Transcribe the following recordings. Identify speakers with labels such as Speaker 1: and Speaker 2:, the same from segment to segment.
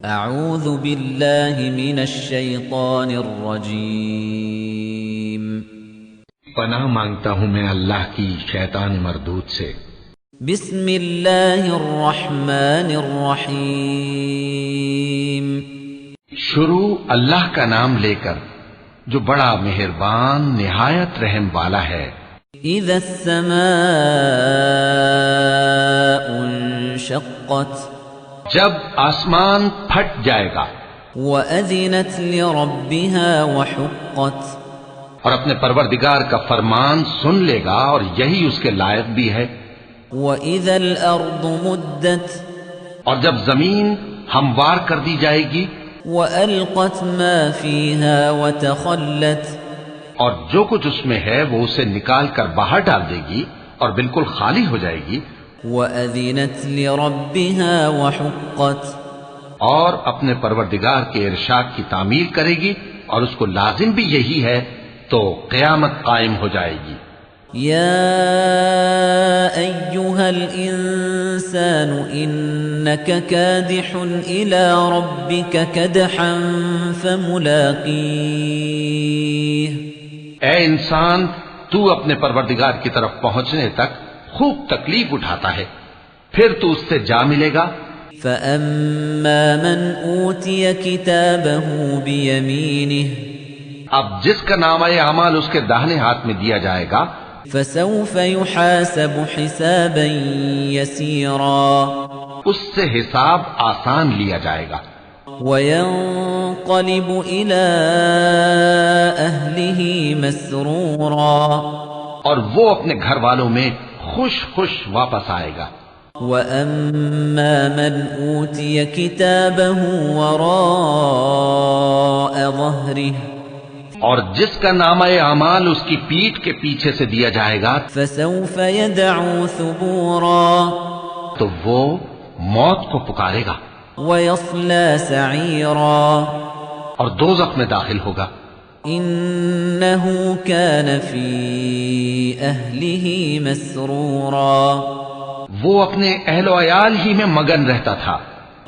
Speaker 1: اعوذ باللہ من الشیطان الرجیم
Speaker 2: پناہ مانگتا ہوں میں اللہ کی شیطان مردود سے۔
Speaker 1: بسم اللہ الرحمن الرحیم
Speaker 2: شروع اللہ کا نام لے کر جو بڑا مہربان نہایت رحم والا ہے۔
Speaker 1: اذا السماء انشقت
Speaker 2: جب آسمان پھٹ جائے گا
Speaker 1: وَأَذِنَتْ لِرَبِّهَا وَحُقَّتْ
Speaker 2: اور اپنے پروردگار کا فرمان سن لے گا اور یہی اس کے لائق بھی ہے۔
Speaker 1: وَإِذَا الْأَرْضُ مُدَّتْ
Speaker 2: اور جب زمین ہموار کر دی جائے گی
Speaker 1: وَأَلْقَتْ مَا فِيهَا وَتَخَلَّتْ
Speaker 2: اور جو کچھ اس میں ہے وہ اسے نکال کر باہر ڈال دے گی اور بالکل خالی ہو جائے گی۔
Speaker 1: وَأَذِنَتْ لِرَبِّهَا وَحُقَّتْ
Speaker 2: اور اپنے پروردگار کے ارشاد کی تعمیر کرے گی اور اس کو لازم بھی یہی ہے، تو قیامت قائم ہو جائے گی۔
Speaker 1: يَا أَيُّهَا الْإِنسَانُ إِنَّكَ كَادِحٌ إِلَى رَبِّكَ كَدْحًا فَمُلَاقِيهِ
Speaker 2: اے انسان، تو اپنے پروردگار کی طرف پہنچنے تک خوب تکلیف اٹھاتا ہے، پھر تو اس سے جا ملے گا۔
Speaker 1: فَأَمَّا مَنْ أُوتِيَ كِتَابَهُ بِيَمِينِهِ
Speaker 2: اب جس کا نامہ اعمال اس کے داہنے ہاتھ میں دیا جائے گا
Speaker 1: فَسَوْفَ يُحَاسَبُ حِسَابًا يَسِيرًا
Speaker 2: اس سے حساب آسان لیا جائے گا،
Speaker 1: وَيَنْقَلِبُ إِلَىٰ أَهْلِهِ مَسْرُورًا
Speaker 2: اور وہ اپنے گھر والوں میں خوش خوش واپس آئے گا۔
Speaker 1: وَأَمَّا مَنْ أُوتِيَ كِتَابَهُ وَرَاءَ ظَهْرِهِ
Speaker 2: اور جس کا نامہ اعمال اس کی پیٹھ کے پیچھے سے دیا جائے گا
Speaker 1: فَسَوْفَ يَدْعُو ثُبُورًا
Speaker 2: تو وہ موت کو پکارے گا
Speaker 1: وَيَصْلَى سَعِيرًا
Speaker 2: اور دوزخ میں داخل ہوگا۔
Speaker 1: إِنَّهُ كَانَ فِي أَهْلِهِ مَسْرُورًا
Speaker 2: وہ اپنے اہل و عیال ہی میں مگن رہتا تھا۔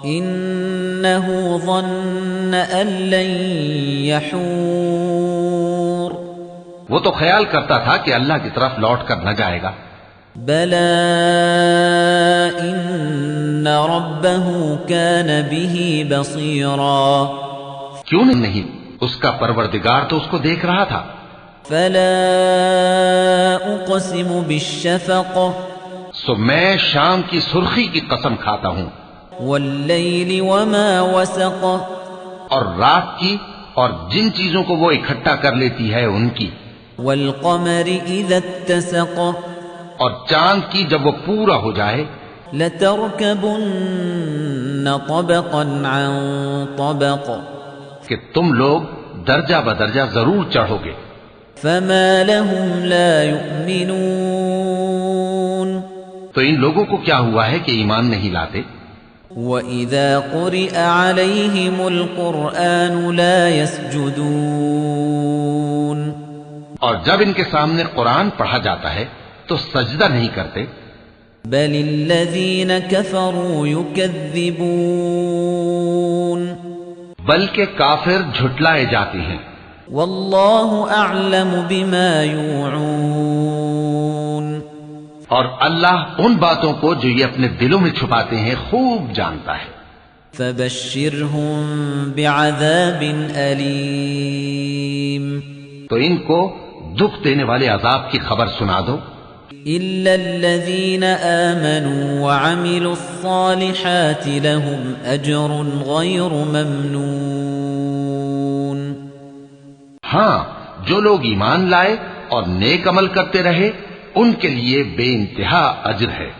Speaker 1: إِنَّهُ ظَنَّ أَن لَّن يَحُورَ
Speaker 2: وہ تو خیال کرتا تھا کہ اللہ کی طرف لوٹ کر نہ جائے گا۔
Speaker 1: بَلَىٰ إِنَّ رَبَّهُ كَانَ بِهِ بَصِيرًا
Speaker 2: کیوں نہیں، اس کا پروردگار تو اس کو دیکھ رہا تھا۔
Speaker 1: فَلَا أُقْسِمُ بِالشَّفَقِ
Speaker 2: سو میں شام کی سرخی کی قسم کھاتا ہوں،
Speaker 1: وَاللَّيْلِ وَمَا وَسَقَ
Speaker 2: اور رات کی اور جن چیزوں کو وہ اکٹھا کر لیتی ہے ان کی،
Speaker 1: وَالْقَمَرِ إِذَا اتَّسَقَ
Speaker 2: اور چاند کی جب وہ پورا ہو جائے۔
Speaker 1: لَتَرْكَبُنَّ طَبَقًا عَن طَبَقٍ
Speaker 2: کہ تم لوگ درجہ بدرجہ ضرور چڑھو گے۔
Speaker 1: فَمَا لَهُمْ لَا يُؤْمِنُونَ
Speaker 2: تو ان لوگوں کو کیا ہوا ہے کہ ایمان نہیں لاتے؟
Speaker 1: وَإِذَا قُرِئَ عَلَيْهِمُ الْقُرْآنُ لَا يَسْجُدُونَ
Speaker 2: اور جب ان کے سامنے قرآن پڑھا جاتا ہے تو سجدہ نہیں کرتے۔
Speaker 1: بَلِ الَّذِينَ كَفَرُوا يُكَذِّبُونَ
Speaker 2: بلکہ کافر جھٹلائے جاتے ہیں۔
Speaker 1: وَاللَّهُ أَعْلَمُ بِمَا يُوعُونَ
Speaker 2: اور اللہ ان باتوں کو جو یہ اپنے دلوں میں چھپاتے ہیں خوب جانتا ہے۔
Speaker 1: فَبَشِّرْهُم بِعَذَابٍ أَلِيمٍ
Speaker 2: تو ان کو دکھ دینے والے عذاب کی خبر سنا دو۔
Speaker 1: إِلَّا الَّذِينَ آمَنُوا وَعَمِلُوا الصَّالِحَاتِ لَهُمْ أَجْرٌ غَيْرُ مَمْنُونٍ
Speaker 2: ہاں، جو لوگ ایمان لائے اور نیک عمل کرتے رہے ان کے لیے بے انتہا اجر ہے۔